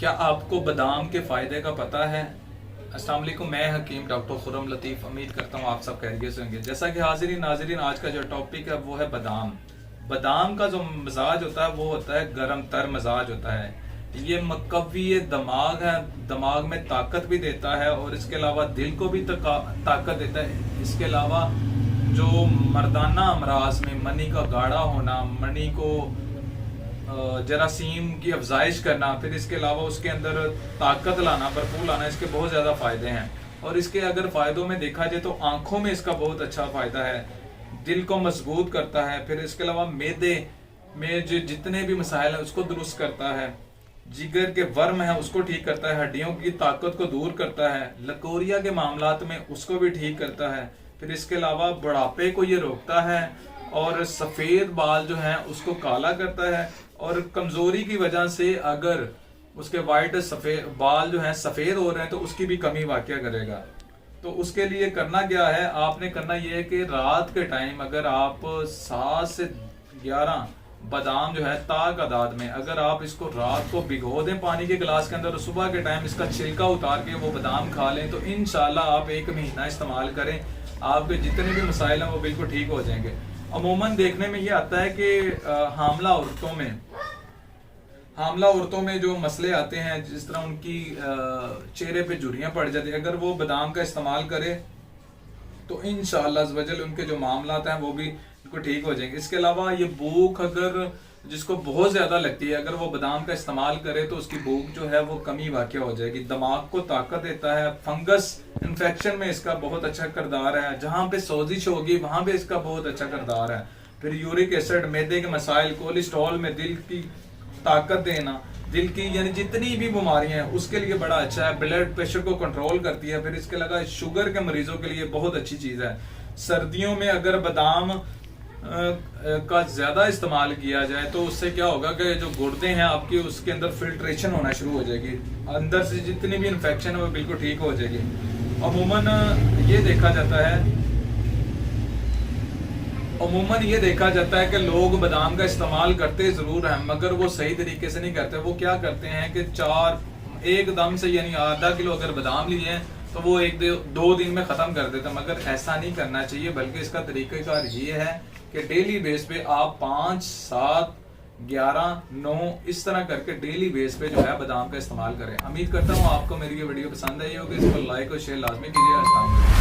क्या आपको बादाम के फ़ायदे का पता है? अस्सलाम वालेकुम, मैं हकीम डॉक्टर खुर्रम लतीफ़। उम्मीद करता हूँ आप सब खैरियत से होंगे। जैसा कि हाज़रीन नाज़रीन, आज का जो टॉपिक है वो है बादाम। बादाम का जो मिजाज होता है वो होता है गर्म तर मिजाज होता है। ये मकवी दिमाग है, दिमाग में ताकत भी देता है और इसके अलावा दिल को भी ताकत देता है। इसके अलावा जो मर्दाना अमराज में मनी का गाढ़ा होना, मनी को जरासीम की अफजाइश करना, फिर इसके अलावा उसके अंदर ताकत लाना, भरपूर लाना, इसके बहुत ज़्यादा फ़ायदे हैं। और इसके अगर फ़ायदों में देखा जाए तो आँखों में इसका बहुत अच्छा फ़ायदा है, दिल को मजबूत करता है, फिर इसके अलावा मैदे में जो जितने भी मसाइल हैं उसको दुरुस्त करता है, जिगर के वर्म है उसको ठीक करता है, हड्डियों की ताकत को दूर करता है, लकोरिया के मामलात में उसको भी ठीक करता है, फिर इसके अलावा बुढ़ापे को ये रोकता है और सफ़ेद बाल जो हैं उसको काला करता है। और कमज़ोरी की वजह से अगर उसके वाइट सफ़ेद बाल जो हैं सफ़ेद हो रहे हैं तो उसकी भी कमी वाक़या करेगा। तो उसके लिए करना क्या है, आपने करना ये है कि रात के टाइम अगर आप 7 से 11 बादाम जो है तादाद में अगर आप इसको रात को भिगो दें पानी के गिलास के अंदर और सुबह के टाइम इसका छिलका उतार के वो बादाम खा लें, तो इंशाल्लाह आप 1 महीना इस्तेमाल करें, आपके जितने भी मसाइल हैं वो बिल्कुल ठीक हो जाएंगे। अमूमन देखने में ये आता है कि हामला औरतों में जो मसले आते हैं, जिस तरह उनकी चेहरे पे झुर्रियाँ पड़ जाती है, अगर वो बादाम का इस्तेमाल करे तो इंशाअल्लाह अज़्ज़ वजल उनके जो मामलात हैं वो भी बिल्कुल ठीक हो जाएंगे। इसके अलावा ये भूख अगर जिसको बहुत ज़्यादा लगती है, अगर वो बादाम का इस्तेमाल करे तो उसकी भूख जो है वो कमी वाक़या हो जाएगी। दिमाग को ताकत देता है, फंगस इन्फेक्शन में इसका बहुत अच्छा किरदार है, जहाँ पे सोजिश होगी वहाँ पे इसका बहुत अच्छा किरदार है। फिर यूरिक एसिड, मैदे के मसाइल, कोलेस्ट्रॉल में दिल की ताकत देना, दिल की यानी जितनी भी बीमारियां हैं उसके लिए बड़ा अच्छा है। ब्लड प्रेशर को कंट्रोल करती है। फिर इसके अलावा शुगर के मरीजों के लिए बहुत अच्छी चीज़ है। सर्दियों में अगर बादाम का ज़्यादा इस्तेमाल किया जाए तो उससे क्या होगा कि जो गुर्दे हैं आपकी उसके अंदर फिल्ट्रेशन होना शुरू हो जाएगी, अंदर से जितनी भी इन्फेक्शन है वो बिल्कुल ठीक हो जाएगी। अमूमन ये देखा जाता है कि लोग बादाम का इस्तेमाल करते ज़रूर हैं मगर वो सही तरीके से नहीं करते। वो क्या करते हैं कि एकदम से यानी आधा किलो अगर बादाम लिए हैं तो वो 1-2 दिन में ख़त्म कर देते हैं, मगर ऐसा नहीं करना चाहिए। बल्कि इसका तरीक़ाकार ये है कि डेली बेस पे आप 5, 7, 11, 9 इस तरह करके डेली बेस पे जो है बादाम का इस्तेमाल करें। उम्मीद करता हूँ आपको मेरी ये वीडियो पसंद आई होगी। इसको लाइक और शेयर लाजमी कीजिए।